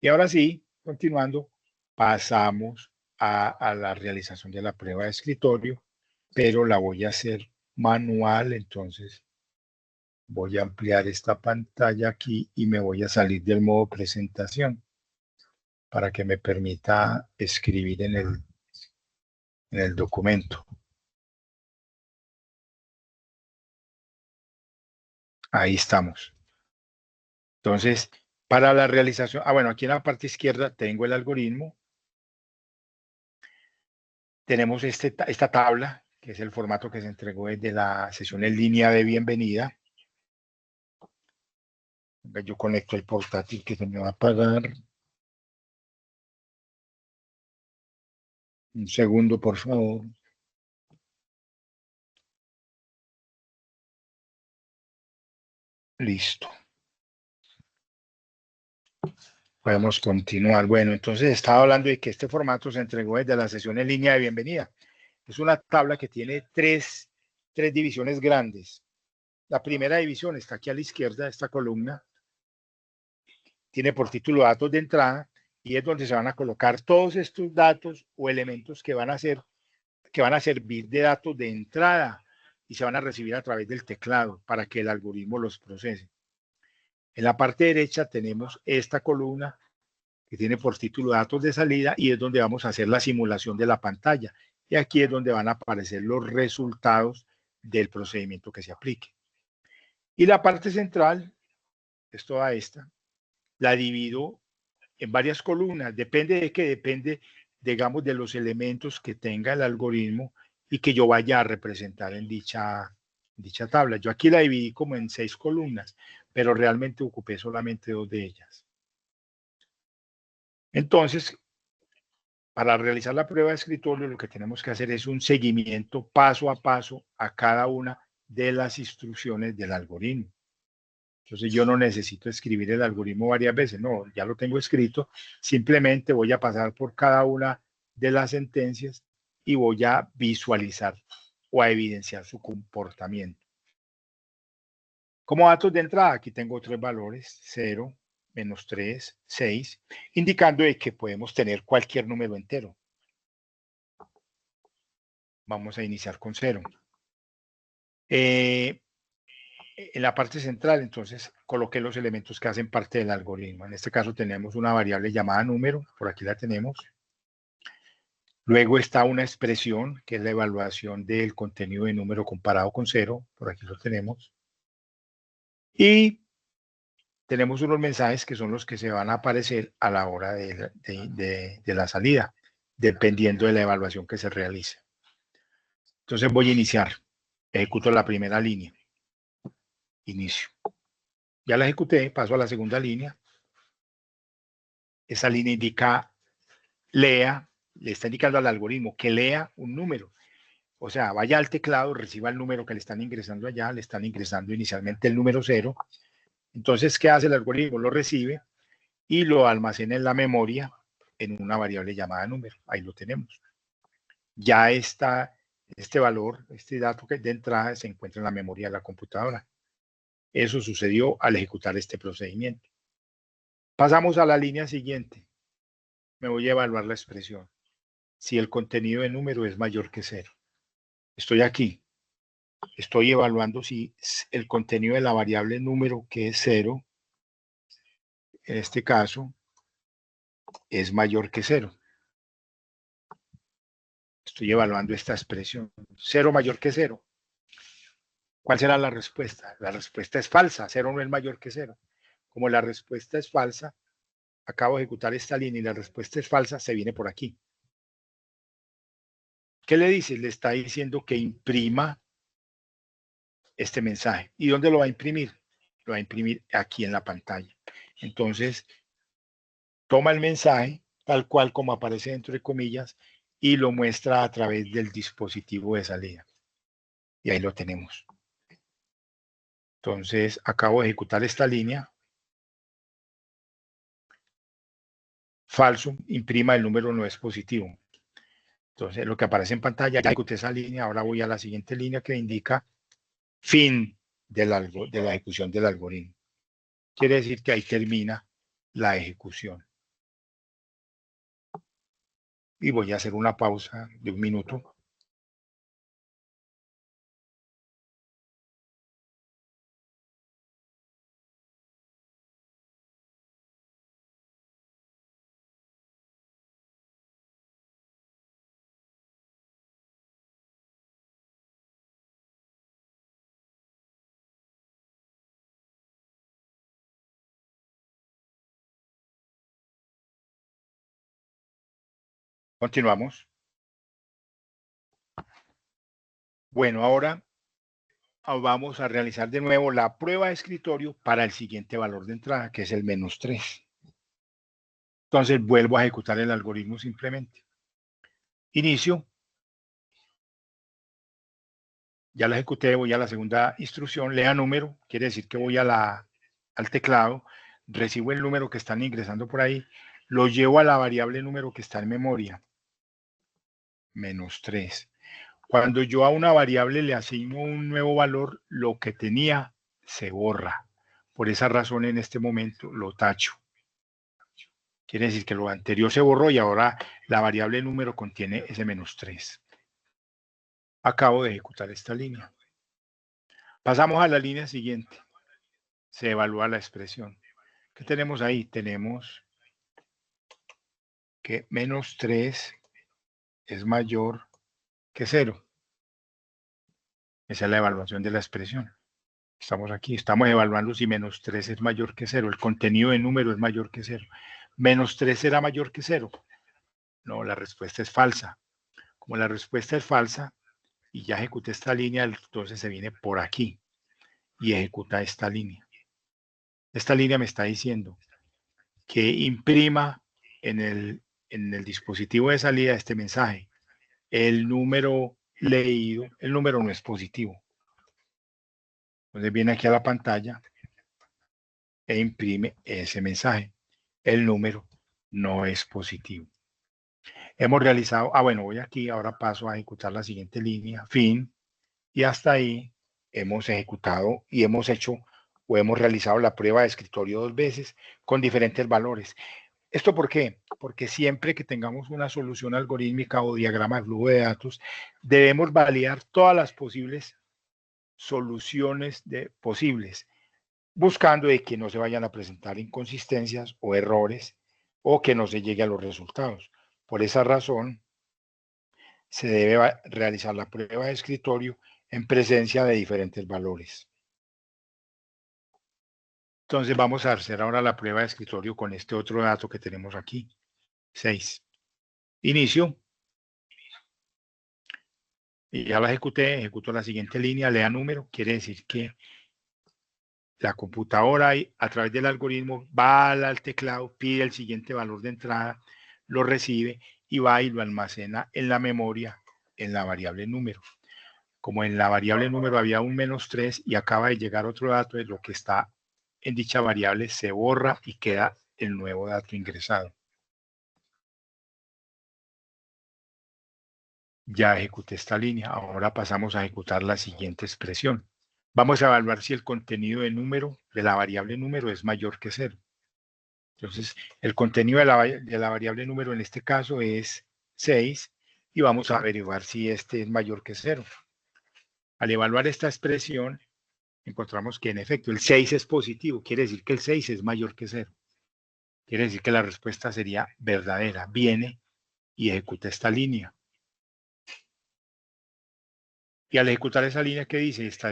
Y ahora sí, continuando, pasamos a la realización de la prueba de escritorio, pero la voy a hacer manual. Entonces voy a ampliar esta pantalla aquí y me voy a salir del modo presentación para que me permita escribir en el documento. Ahí estamos. Entonces, Para la realización, bueno, aquí en la parte izquierda tengo el algoritmo. Tenemos esta tabla, que es el formato que se entregó desde la sesión en línea de bienvenida. Yo conecto el portátil que se me va a apagar. Un segundo, por favor. Listo. Podemos continuar. Bueno, entonces estaba hablando de que este formato se entregó desde la sesión en línea de bienvenida. Es una tabla que tiene tres divisiones grandes. La primera división está aquí a la izquierda, esta columna. Tiene por título datos de entrada y es donde se van a colocar todos estos datos o elementos que van a servir de datos de entrada y se van a recibir a través del teclado para que el algoritmo los procese. En la parte derecha tenemos esta columna que tiene por título datos de salida y es donde vamos a hacer la simulación de la pantalla. Y aquí es donde van a aparecer los resultados del procedimiento que se aplique. Y la parte central, es toda esta, la divido en varias columnas. Depende de qué, depende, digamos, de los elementos que tenga el algoritmo y que yo vaya a representar en dicha tabla. Yo aquí la dividí como en 6 columnas, pero realmente ocupé solamente 2 de ellas. Entonces, para realizar la prueba de escritorio, lo que tenemos que hacer es un seguimiento paso a paso a cada una de las instrucciones del algoritmo. Entonces, yo no necesito escribir el algoritmo varias veces, no, ya lo tengo escrito. Simplemente voy a pasar por cada una de las sentencias y voy a visualizar o a evidenciar su comportamiento. Como datos de entrada, aquí tengo 3 valores, 0, -3, 6, indicando de que podemos tener cualquier número entero. Vamos a iniciar con 0. En la parte central, entonces, coloqué los elementos que hacen parte del algoritmo. En este caso tenemos una variable llamada número, por aquí la tenemos. Luego está una expresión, que es la evaluación del contenido de número comparado con 0, por aquí lo tenemos. Y tenemos unos mensajes que son los que se van a aparecer a la hora de la salida, dependiendo de la evaluación que se realice. Entonces voy a iniciar. Ejecuto la primera línea. Inicio. Ya la ejecuté, paso a la segunda línea. Esa línea indica lea, le está indicando al algoritmo que lea un número. O sea, vaya al teclado, reciba el número que le están ingresando allá, le están ingresando inicialmente el número 0. Entonces, ¿qué hace el algoritmo? Lo recibe y lo almacena en la memoria en una variable llamada número. Ahí lo tenemos. Ya está este valor, este dato que de entrada se encuentra en la memoria de la computadora. Eso sucedió al ejecutar este procedimiento. Pasamos a la línea siguiente. Me voy a evaluar la expresión. Si el contenido de número es mayor que 0. Estoy aquí. Estoy evaluando si el contenido de la variable número, que es 0, en este caso, es mayor que 0. Estoy evaluando esta expresión. 0 mayor que 0. ¿Cuál será la respuesta? La respuesta es falsa. 0 no es mayor que 0. Como la respuesta es falsa, acabo de ejecutar esta línea y la respuesta es falsa, se viene por aquí. ¿Qué le dice? Le está diciendo que imprima este mensaje. ¿Y dónde lo va a imprimir? Lo va a imprimir aquí en la pantalla. Entonces, toma el mensaje, tal cual como aparece dentro de comillas, y lo muestra a través del dispositivo de salida. Y ahí lo tenemos. Entonces, acabo de ejecutar esta línea. Falso, imprima el número no es positivo. Entonces, lo que aparece en pantalla, ya ejecuté esa línea, ahora voy a la siguiente línea que indica fin de la ejecución del algoritmo. Quiere decir que ahí termina la ejecución. Y voy a hacer una pausa de 1 minuto. Continuamos. Bueno, ahora vamos a realizar de nuevo la prueba de escritorio para el siguiente valor de entrada, que es el -3. Entonces vuelvo a ejecutar el algoritmo simplemente. Inicio. Ya la ejecuté, voy a la segunda instrucción, lea número, quiere decir que voy al teclado, recibo el número que están ingresando por ahí, lo llevo a la variable número que está en memoria, -3. Cuando yo a una variable le asigno un nuevo valor, lo que tenía se borra. Por esa razón, en este momento lo tacho. Quiere decir que lo anterior se borró y ahora la variable número contiene ese -3. Acabo de ejecutar esta línea. Pasamos a la línea siguiente. Se evalúa la expresión. ¿Qué tenemos ahí? Tenemos que -3 es mayor que 0. Esa es la evaluación de la expresión. Estamos aquí, estamos evaluando si -3 es mayor que 0. El contenido de número es mayor que 0. ¿-3 será mayor que 0? No, la respuesta es falsa. Como la respuesta es falsa y ya ejecuté esta línea, entonces se viene por aquí y ejecuta esta línea. Esta línea me está diciendo que imprima en el dispositivo de salida este mensaje. El número leído, el número no es positivo. Entonces viene aquí a la pantalla e imprime ese mensaje. El número no es positivo. Hemos realizado, bueno, voy aquí, ahora paso a ejecutar la siguiente línea, fin, y hasta ahí hemos ejecutado y hemos hecho o hemos realizado la prueba de escritorio 2 veces con diferentes valores. ¿Esto por qué? Porque siempre que tengamos una solución algorítmica o diagrama de flujo de datos, debemos validar todas las posibles soluciones posibles, buscando de que no se vayan a presentar inconsistencias o errores o que no se llegue a los resultados. Por esa razón, se debe realizar la prueba de escritorio en presencia de diferentes valores. Entonces vamos a hacer ahora la prueba de escritorio con este otro dato que tenemos aquí, 6. Inicio. Y ya la ejecuté, ejecuto la siguiente línea, lea número, quiere decir que la computadora a través del algoritmo va al teclado, pide el siguiente valor de entrada, lo recibe y va y lo almacena en la memoria en la variable número. Como en la variable número había un -3 y acaba de llegar otro dato de lo que está en dicha variable, se borra y queda el nuevo dato ingresado. Ya ejecuté esta línea, ahora pasamos a ejecutar la siguiente expresión. Vamos a evaluar si el contenido de número de la variable número es mayor que 0. Entonces, el contenido de la variable número en este caso es 6 y vamos a averiguar si este es mayor que 0. Al evaluar esta expresión, encontramos que en efecto el 6 es positivo, quiere decir que el 6 es mayor que 0. Quiere decir que la respuesta sería verdadera. Viene y ejecuta esta línea. Y al ejecutar esa línea, ¿qué dice? Está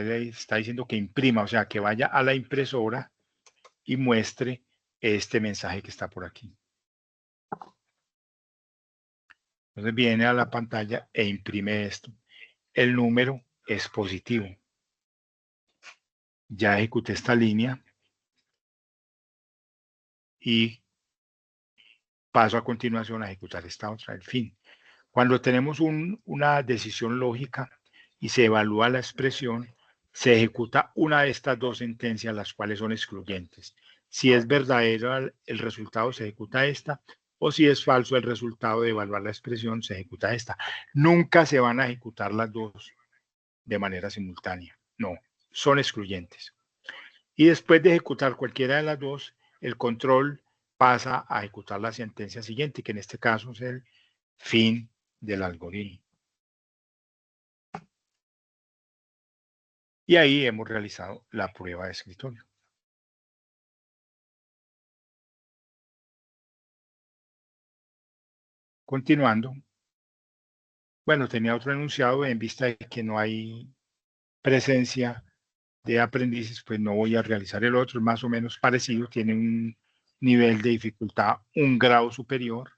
diciendo que imprima, o sea, que vaya a la impresora y muestre este mensaje que está por aquí. Entonces viene a la pantalla e imprime esto. El número es positivo. Ya ejecuté esta línea y paso a continuación a ejecutar esta otra, el fin. Cuando tenemos una decisión lógica y se evalúa la expresión, se ejecuta una de estas dos sentencias, las cuales son excluyentes. Si es verdadero el resultado, se ejecuta esta, o si es falso el resultado de evaluar la expresión, se ejecuta esta. Nunca se van a ejecutar las dos de manera simultánea. No, son excluyentes. Y después de ejecutar cualquiera de las dos, el control pasa a ejecutar la sentencia siguiente, que en este caso es el fin del algoritmo. Y ahí hemos realizado la prueba de escritorio. Continuando. Bueno, tenía otro enunciado en vista de que no hay presencia de aprendices, pues no voy a realizar el otro, es más o menos parecido, tiene un nivel de dificultad un grado superior,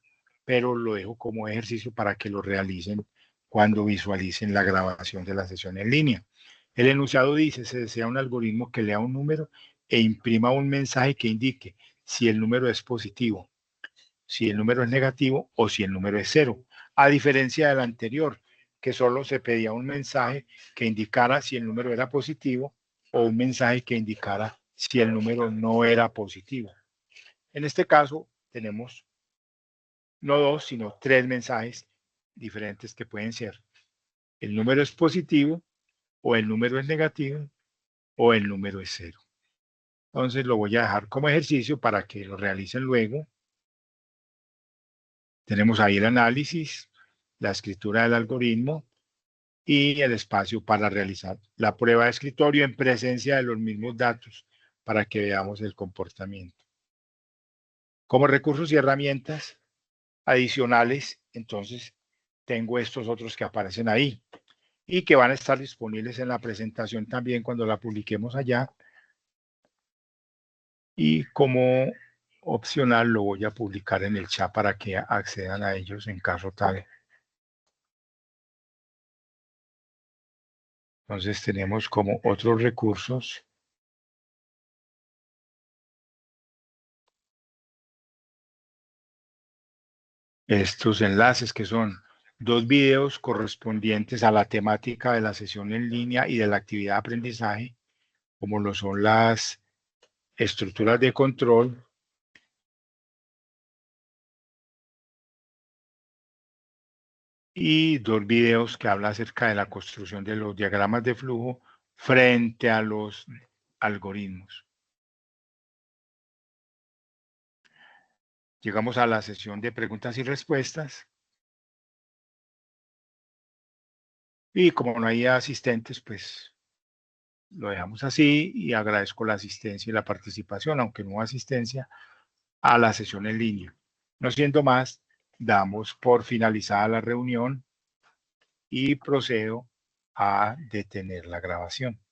pero lo dejo como ejercicio para que lo realicen cuando visualicen la grabación de la sesión en línea. El enunciado dice, se desea un algoritmo que lea un número e imprima un mensaje que indique si el número es positivo, si el número es negativo o si el número es cero. A diferencia del anterior, que solo se pedía un mensaje que indicara si el número era positivo o un mensaje que indicara si el número no era positivo. En este caso, tenemos no dos, sino tres mensajes diferentes que pueden ser: el número es positivo, o el número es negativo, o el número es cero. Entonces lo voy a dejar como ejercicio para que lo realicen luego. Tenemos ahí el análisis, la escritura del algoritmo y el espacio para realizar la prueba de escritorio en presencia de los mismos datos para que veamos el comportamiento. Como recursos y herramientas adicionales, entonces tengo estos otros que aparecen ahí y que van a estar disponibles en la presentación también cuando la publiquemos allá. Y como opcional lo voy a publicar en el chat para que accedan a ellos en caso tal. Entonces tenemos como otros recursos estos enlaces, que son 2 videos correspondientes a la temática de la sesión en línea y de la actividad de aprendizaje, como lo son las estructuras de control y 2 videos que hablan acerca de la construcción de los diagramas de flujo frente a los algoritmos. Llegamos a la sesión de preguntas y respuestas. Y como no hay asistentes, pues lo dejamos así y agradezco la asistencia y la participación, aunque no hubo asistencia, a la sesión en línea. No siendo más, damos por finalizada la reunión y procedo a detener la grabación.